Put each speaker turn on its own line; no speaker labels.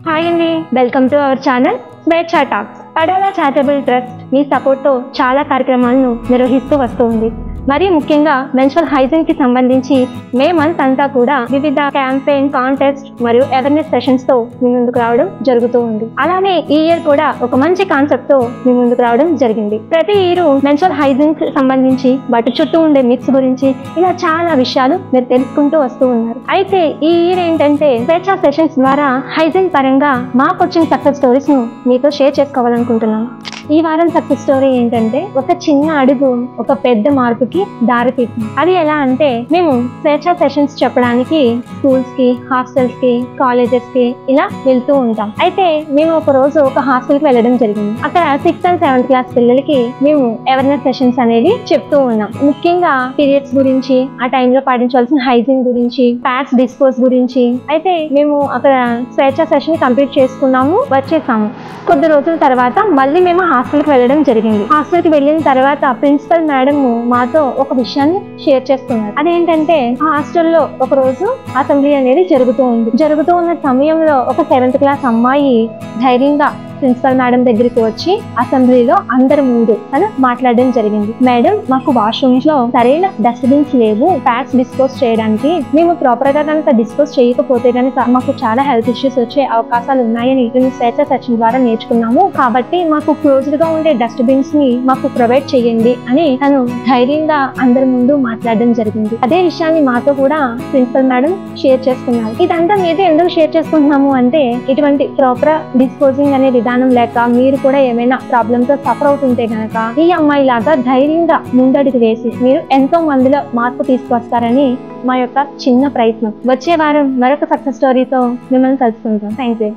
Hi అండి, welcome to our channel స్వేచ్ఛా talks. Padala charitable trust me సపోర్ట్తో చాలా కార్యక్రమాలను నిర్వహిస్తూ వస్తుంది. మరి ముఖ్యంగా మెన్స్ట్రువల్ హైజీన్ కి సంబంధించి మే మంత్ అంతా కూడా వివిధ క్యాంపెయిన్, కాంటెస్ట్ మరియు అవేర్నెస్ సెషన్స్ తో మీ ముందుకు రావడం జరుగుతూ ఉంది. అలానే ఈ ఇయర్ కూడా ఒక మంచి కాన్సెప్ట్ తో మీ ముందుకు రావడం జరిగింది. ప్రతి ఇయర్ మెన్స్ట్రువల్ హైజీన్ కి సంబంధించి వాటి చుట్టూ ఉండే మిత్స్ గురించి ఇలా చాలా విషయాలు మీరు తెలుసుకుంటూ వస్తూ ఉన్నారు. అయితే ఈ ఇయర్ ఏంటంటే స్వేచ్ఛా సెషన్స్ ద్వారా హైజీన్ పరంగా మాకు వచ్చిన సక్సెస్ స్టోరీస్ ను మీతో షేర్ చేసుకోవాలనుకుంటున్నాను. ఈ వారం సక్సెస్ స్టోరీ ఏంటంటే ఒక చిన్న అడుగు ఒక పెద్ద మార్పుకి దారితీసింది. అది ఎలా అంటే మేము స్వేచ్ఛా సెషన్స్ చెప్పడానికి స్కూల్స్ కి, హాస్టల్స్ కి, కాలేజెస్ కి ఇలా వెళ్తూ ఉంటాం. అయితే మేము ఒక రోజు ఒక హాస్టల్ కి వెళ్ళడం జరిగింది. అక్కడ 6th and 7th క్లాస్ పిల్లలకి మేము అవేర్నెస్ సెషన్స్ అనేది చెప్తూ ఉన్నాం. ముఖ్యంగా పీరియడ్స్ గురించి, ఆ టైంలో పాటించవలసిన హైజీన్ గురించి, ప్యాడ్స్ డిస్పోజ్ గురించి. అయితే మేము అక్కడ స్వేచ్ఛా సెషన్ కంప్లీట్ చేసుకున్నాము, వచ్చేసాము. కొద్ది రోజుల తర్వాత మళ్ళీ మేము హాస్టల్కి వెళ్ళడం జరిగింది. హాస్టల్కి వెళ్ళిన తర్వాత ప్రిన్సిపల్ మేడం మాతో ఒక విషయాన్ని షేర్ చేస్తున్నారు. అదేంటంటే హాస్టల్లో ఒక రోజు అసెంబ్లీ అనేది జరుగుతూ ఉన్న సమయంలో ఒక 7th క్లాస్ అమ్మాయి ధైర్యంగా ప్రిన్సిపల్ మేడం దగ్గరికి వచ్చి అసెంబ్లీలో అందరి ముందు తను మాట్లాడడం జరిగింది. మేడం, మాకు వాష్రూమ్స్ లో సరైన డస్ట్బిన్స్ లేవు ప్యాడ్స్ డిస్పోజ్ చేయడానికి. మేము ప్రాపర్ గా కనుక డిస్పోజ్ చేయకపోతే కనుక మాకు చాలా హెల్త్ ఇష్యూస్ వచ్చే అవకాశాలు ఉన్నాయని మేము స్వేచ్ఛా సెషన్ ద్వారా నేర్చుకున్నాము. కాబట్టి మాకు క్లోజ్డ్ గా ఉండే డస్ట్బిన్స్ ని మాకు ప్రొవైడ్ చేయండి అని తను ధైర్యంగా అందరి ముందు మాట్లాడడం జరిగింది. అదే విషయాన్ని మాతో కూడా ప్రిన్సిపల్ మేడం షేర్ చేసుకున్నారు. ఇదంతా మీతో ఎందుకు షేర్ చేసుకుంటున్నాము అంటే ఇటువంటి ప్రాపర్ డిస్పోజింగ్ అనే విధానం లేక మీరు కూడా ఏమైనా ప్రాబ్లమ్ తో సఫర్ అవుతుంటే కనుక ఈ అమ్మాయి లాగా ధైర్యంగా ముందడుగు వేసి మీరు ఎంతో మందిలో మార్పు తీసుకొస్తారని మా యొక్క చిన్న ప్రయత్నం. వచ్చే వారం మరొక సక్సెస్ స్టోరీతో మిమ్మల్ని కలుసుకుంటాం. Thank you.